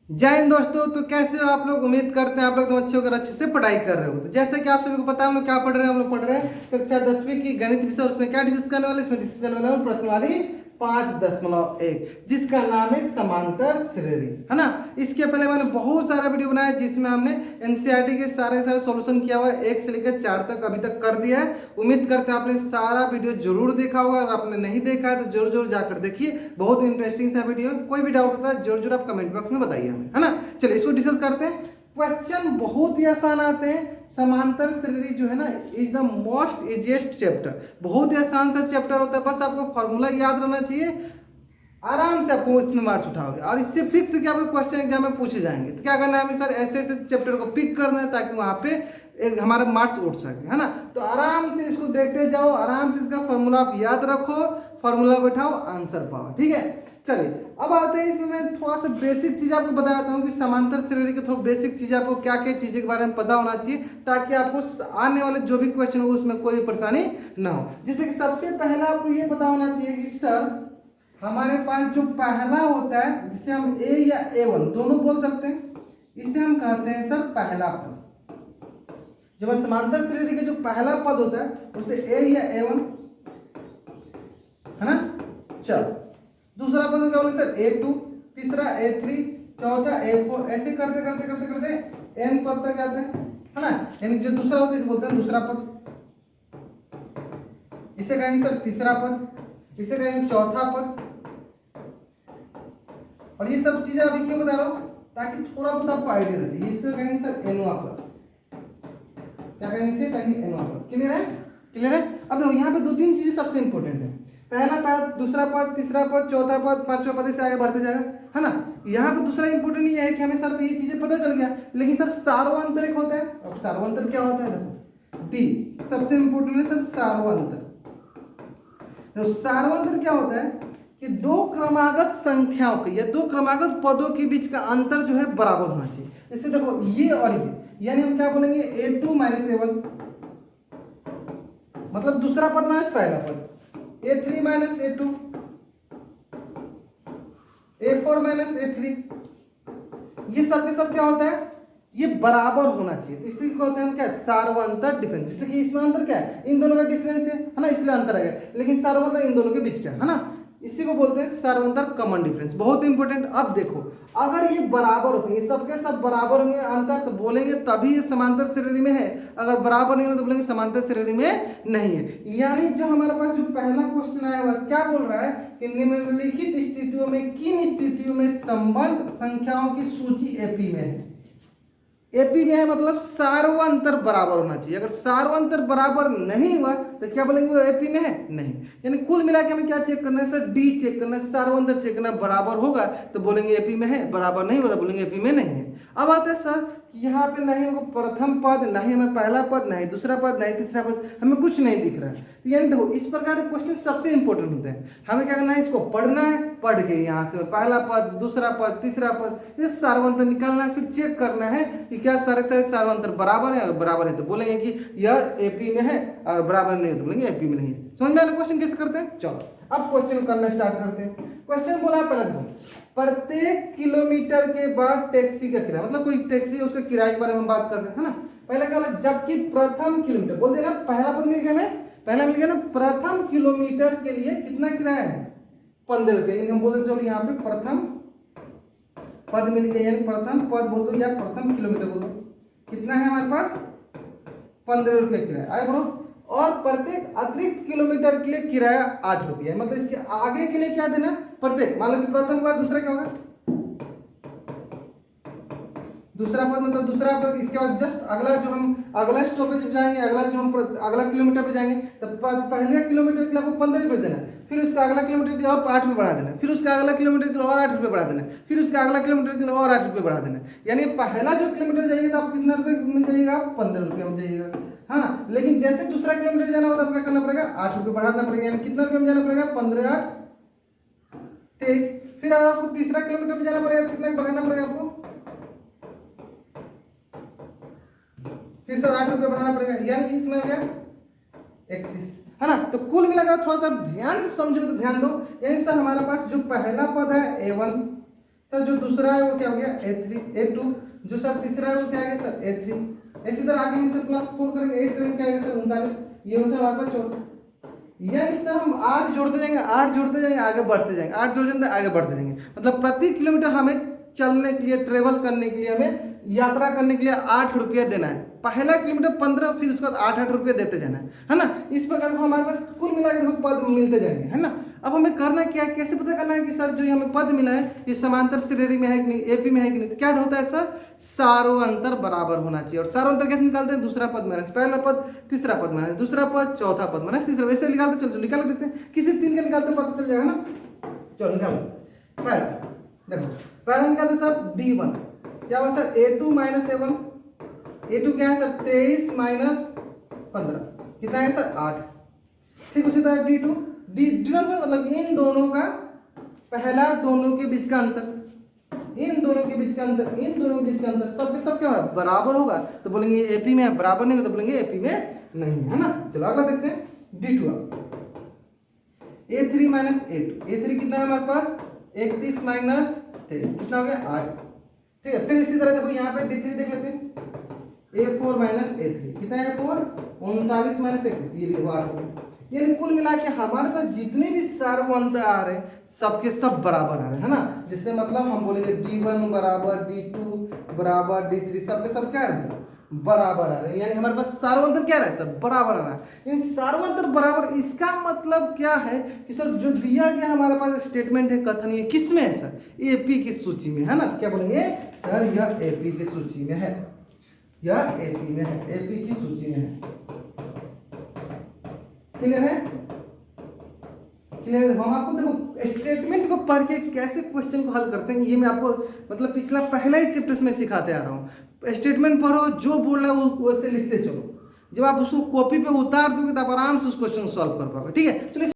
जय हिंद दोस्तों। तो कैसे हो आप लोग? उम्मीद करते हैं आप लोग एकदम अच्छे होकर अच्छे से पढ़ाई कर रहे हो। तो जैसे कि आप सभी को पता है हम लोग क्या पढ़ रहे हैं, हम लोग पढ़ रहे हैं कक्षा 10वीं की गणित विषय। उसमें क्या डिस्कस करने वाले, इसमें डिस्कस करने वाले प्रश्नवाली 5.1 जिसका नाम है समांतर श्रेणी, है ना। इसके पहले मैंने बहुत सारा वीडियो बनाया जिसमें हमने एनसीईआरटी के सारे सॉल्यूशन किया हुआ है, 1 से लेकर 4 तक अभी तक कर दिया है। उम्मीद करते हैं आपने सारा वीडियो जरूर देखा होगा। अगर आपने नहीं देखा है तो जरूर जरूर जाकर देखिए, बहुत इंटरेस्टिंग सा वीडियो है। कोई भी डाउट होता है जरूर जरूर आप कमेंट बॉक्स में बताइए हमें, है ना। चलिए इसको डिस्कस करते हैं। क्वेश्चन बहुत ही आसान आते हैं। समांतर श्रेणी जो है ना is the most easiest chapter. बहुत ही आसान सा चैप्टर होता है, बस आपको फॉर्मूला याद रहना चाहिए, आराम से आपको इसमें मार्क्स उठाओगे। और इससे फिक्स कि आपको क्वेश्चन एग्जाम में पूछे जाएंगे। तो क्या करना है हमें, सर ऐसे ऐसे चैप्टर को पिक करना है ताकि वहाँ पे एक हमारा मार्क्स उठ सके, है ना। तो आराम से इसको देखते जाओ, आराम से इसका फॉर्मूला आप याद रखो, फॉर्मूला बैठाओ, आंसर पाओ, ठीक है। चलिए अब आते हैं इसमें मैं थोड़ा सा बेसिक चीज आपको बताता हूँ कि समांतर श्रेणी के थोड़ा बेसिक चीज आपको क्या क्या चीजें के बारे में पता होना चाहिए ताकि आपको आने वाले जो भी क्वेश्चन हो उसमें कोई परेशानी ना हो। जैसे कि सबसे पहला आपको ये पता होना चाहिए कि सर हमारे पास जो पहला होता है जिसे हम ए या A1 दोनों बोल सकते हैं, इसे हम कहते हैं सर पहला पद। जब समांतर श्रेणी का जो पहला पद होता है उसे ए या A1, है ना। चलो दूसरा पद क्या बोले सर A2, तीसरा A3, चौथा A4, ऐसे करते करते करते करते n पद तक आते हैं, है ना। यानी जो दूसरा होता है इसे बोलते हैं दूसरा पद, इसे कहेंगे सर तीसरा पद, इसे कहेंगे चौथा पद। और ये सब चीजें अभी क्यों बता रहा हूं ताकि थोड़ा बहुत आपको आइडिया रहती है। इसे कहेंगे सर एनवा पद, क्या कहेंगे इसे, कहेंगे एनवा पद। क्लियर है, क्लियर है। अब देखो यहाँ पे दो तीन चीजें सबसे इंपॉर्टेंट है, पहला पद, दूसरा पद, तीसरा पद, चौथा पद, पांचवा पद, से आगे बढ़ते जाएगा, है ना। यहाँ पे दूसरा इंपॉर्टेंट ये है कि हमें सर ये चीजें पता चल गया, लेकिन सर सार्वंतर एक होता है। अब सार्वंतर क्या होता है, देखो डी सबसे इंपॉर्टेंट है सर सार्वंतर। तो सार्वंतर क्या होता है कि दो क्रमागत संख्याओं के या दो क्रमागत पदों के बीच का अंतर जो है बराबर होना चाहिए। इससे देखो ये और ये, यानी हम क्या बोलेंगे A2 माइनस A1, मतलब दूसरा पद माइनस पहला पद, A3 minus A2, A4 minus A3, ये सब के सब क्या होता है, ये बराबर होना चाहिए। इसी को कहते हैं हम क्या, सार्वंतर डिफरेंस। जैसे कि इसमें अंतर क्या है, इन दोनों का डिफरेंस है ना, इसलिए अंतर आ गया, लेकिन सार्वंतर इन दोनों के बीच क्या है ना, इसी को बोलते हैं सार्वंतर कॉमन डिफरेंस। बहुत इंपॉर्टेंट। अब देखो अगर ये बराबर होते हैं, सबके सब बराबर होंगे अंतर, तो बोलेंगे तभी समांतर श्रेणी में है, अगर बराबर नहीं हो तो बोलेंगे समांतर श्रेणी में नहीं है। यानी जो हमारे पास जो पहला क्वेश्चन आया हुआ क्या बोल रहा है कि निम्नलिखित स्थितियों में किन स्थितियों में संबंध संख्याओं की सूची एपी में है। एपी में है मतलब सार्वंतर बराबर होना चाहिए। अगर सार्वंतर बराबर नहीं हुआ तो क्या बोलेंगे वो एपी में है, नहीं। यानी कुल मिला के हमें क्या चेक करना है सर, डी चेक करना है, सार्वंतर चेक करना है। बराबर होगा तो बोलेंगे एपी में है, बराबर नहीं होगा तो बोलेंगे एपी में नहीं है। अब आता है सर यहाँ पे नहीं हमको प्रथम पद, नहीं हमें पहला पद, नहीं दूसरा पद, नहीं तीसरा पद, हमें कुछ नहीं दिख रहा है। तो यानी देखो इस प्रकार के क्वेश्चन सबसे इंपॉर्टेंट होते हैं। हमें क्या करना है, इसको पढ़ना है, पढ़ के यहाँ से पहला पद, दूसरा पद, तीसरा पद, ये सार्वंतर निकालना है, फिर चेक करना है कि क्या सारे सारे सार्वंतर बराबर है। अगर बराबर है तो बोलेंगे कि यह एपी में है, और बराबर नहीं है तो बोलेंगे एपी में नहीं है। समझ में आया क्वेश्चन कैसे करते हैं। चलो अब क्वेश्चन करना स्टार्ट करते हैं। क्वेश्चन बोला पहले देखो, प्रत्येक किलोमीटर के बाद टैक्सी का किराया, मतलब कोई टैक्सी है उसके किराए के बारे में हम बात कर रहे हैं, है ना। पहला क्या बोला, जबकि प्रथम किलोमीटर बोल देना, पहला पद मिल गया हमें, पहला मिल गया ना, प्रथम किलोमीटर के लिए कितना किराया है, 15 रुपये। हम बोलते चलो यहाँ पे प्रथम पद मिल गया, यानी प्रथम पद बोल दो या प्रथम किलोमीटर बोल दो, कितना है हमारे पास 15 रुपये किराया आगे बढ़ो। और प्रत्येक अतिरिक्त किलोमीटर के लिए किराया 8 रुपये, मतलब इसके आगे के लिए क्या देना, प्रत्येक, मान लो कि प्रथम के बाद दूसरा क्या होगा, दूसरा पद मतलब दूसरा पद, इसके बाद जस्ट अगला जो हम अगला स्टॉपेज पे जाएंगे, अगला जो हम अगला किलोमीटर पे जाएंगे, तो पहले किलोमीटर के लिए आपको 15 रुपये देना, फिर उसका अगला किलोमीटर के लिए और 8 रुपये बढ़ा देना, फिर उसका अगला किलोमीटर के लिए और 8 रुपये बढ़ा देना, फिर उसका अगला किलोमीटर के लिए और 8 रुपये बढ़ा देना। यानी पहला जो किलोमीटर जाइएगा तो आपको कितना रुपये में जाइएगा, 15 रुपये में जाइएगा, हाँ। लेकिन जैसे दूसरा किलोमीटर जाना होगा तो क्या करना पड़ेगा, 8 रुपये बढ़ाना पड़ेगा। यानी कितना रुपये में जाना पड़ेगा, 15 8 23। फिर अगर आपको तीसरा किलोमीटर में जाना पड़ेगा कितना बढ़ाना पड़ेगा आपको, फिर सर 8 रुपये बढ़ाना पड़ेगा, यानी इसमें क्या 31, है ना। तो कुल मिलाकर थोड़ा सा ध्यान से समझो तो ध्यान दो। यानी सर हमारे पास जो पहला पद है A1, सर जो दूसरा है वो क्या हो गया A3 A2, जो सर तीसरा है वो क्या है सर A3। इसी तरह आगे हम सर +4 करेंगे 8 करेंगे क्या आएगा सर 39, ये हो सर हमारे पास 14। या इस तरह हम 8 जोड़ते जाएंगे, 8 जोड़ते जाएंगे, आगे बढ़ते जाएंगे, 8 जोड़ जाएंगे, आगे बढ़ते जाएंगे। मतलब प्रति किलोमीटर हमें चलने के लिए, ट्रेवल करने के लिए, हमें यात्रा करने के लिए 8 रुपया देना है। पहला किलोमीटर 15, फिर उसके बाद 8 रुपया देते जाना है ना। इस प्रकार हमारे पास कुल मिला के देखो पद मिलते जाएंगे, है ना। अब हमें करना क्या है, कैसे पता करना है कि सर जो हमें पद मिला है ये समांतर श्रेणी में है कि नहीं, एपी में है कि नहीं। तो क्या होता है सर, सारों अंतर बराबर होना चाहिए। और सारों अंतर कैसे निकालते हैं, दूसरा पद माइनस पहला पद, तीसरा पद माइनस दूसरा पद, चौथा पद माइनस तीसरा, वैसे निकालते चलो निकाल देते हैं। किसी 3 का निकालते पता चल जाएगा ना। चलो निकालो पहला, देखो पहला निकालते सर D1 क्या हुआ sir A2 minus A1। A2 क्या है सर 23 माइनस 15 कितना है सर 8। ठीक उसी तरह D2 मतलब इन दोनों का पहला दोनों के बीच का अंतर, इन दोनों के बीच का अंतर, इन दोनों के बीच का अंतर सब के सब क्या होगा बराबर होगा। तो बोलेंगे ये एपी में है, बराबर नहीं होगा तो बोलेंगे एपी में नहीं है ना। चलो अगला देखते हैं D2 A3 minus A2। A3 कितना है हमारे पास 31 माइनस 23 कितना हो गया 8। ठीक है, फिर इसी तरह देखो यहाँ पे D3 देख लेते हैं A4 माइनस A3 कितना है A4 39 माइनस 31, ये भी देखो 8 हो गया। यानी कुल मिला के हमारे पास जितने भी सारों अंतर आ रहे हैं सबके सब बराबर आ रहे हैं, है ना। जिससे मतलब हम बोलेंगे D1 बराबर D2 बराबर D3 सबके सब क्या आ रहे हैं सर बराबर आ रहे हैं। यानी हमारे पास सारों अंतर क्या आ रहा है सर बराबर आ रहा है। यानी सारों अंतर बराबर, इसका मतलब क्या है कि सर जो दिया गया हमारे पास स्टेटमेंट है, कथन ये किस में है सर एपी की सूची में, है ना। क्या बोलेंगे सर यह एपी की सूची में है, यह एपी में है, एपी की सूची में है। क्लियर है, क्लियर है। हम आपको देखो स्टेटमेंट को पढ़ के कैसे क्वेश्चन को हल करते हैं ये मैं आपको मतलब पिछला पहला ही चैप्टर में सिखाते आ रहा हूँ। स्टेटमेंट पढ़ो, जो बोल रहा है वैसे लिखते चलो। जब आप उसको कॉपी पे उतार दोगे तो आप आराम से उस क्वेश्चन को सॉल्व कर पाओगे। ठीक है, चलिए।